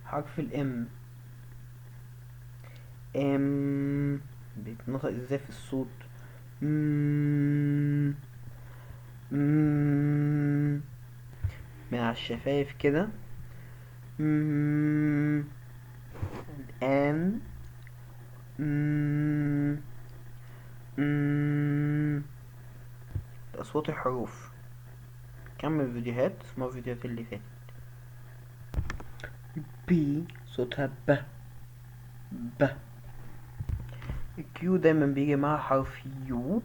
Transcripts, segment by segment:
حرف الام. ام بيتنطق ازاي في الصوت؟ مم. مم. من على الشفايف كده. مم. ان. مم. مم. ده أصوات الحروف. كمل فيديوهات، اسمها فيديوهات اللي فاتت. بي صوتها ب. ب. الكيو دايما بيجي معاها حرف يو،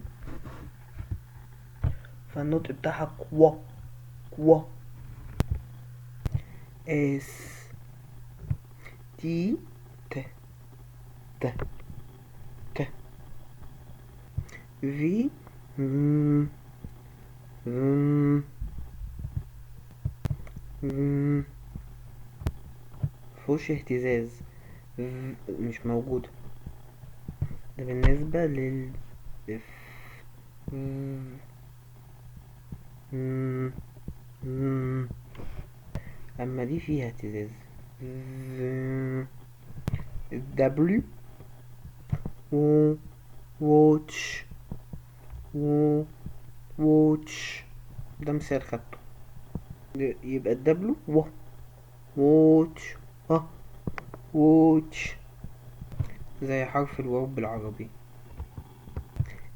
فالنطق بتاعها كوا. كوا. اس. تي. ت. ت. ت. في. مم. مم. مم. مفهوش اهتزاز. مش موجودة. ده بالنسبة لل اف. مم. مم. مم. اما دي فيها اهتزاز. الدبليو. و. ووتش. و. ووتش. ده مثال خدته. يبقى الدبليو و. ووتش. اه. ووتش. زي حرف الواو بالعربي.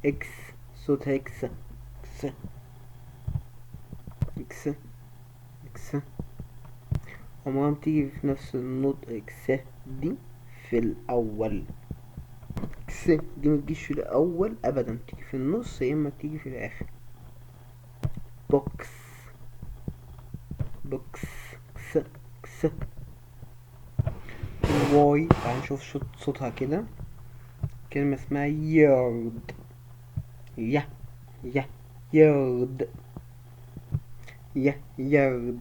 اكس. صوتها اكس. اكس. اكس. اكس. عمرها ما تيجي في نفس النطق اكس دي في الاول. اكس دي متجيش في الاول ابدا، تيجي في النص يا اما تيجي في الاخر. بوكس. بوكس. كس. كس. واي تعال نشوف صوتها كده. كلمة اسمها يارد. يا. يا. يارد. يا. يارد.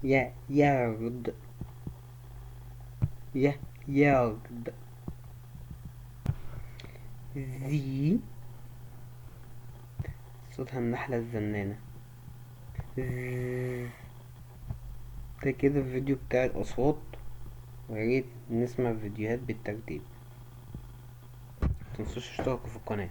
يا. يارد. يا. يارد. زي. صوتها النحلة الزنانة. ده كده الفيديو بتاع الأصوات، وياريت نسمع فيديوهات بالترتيب. متنسوش تشتركوا في القناة.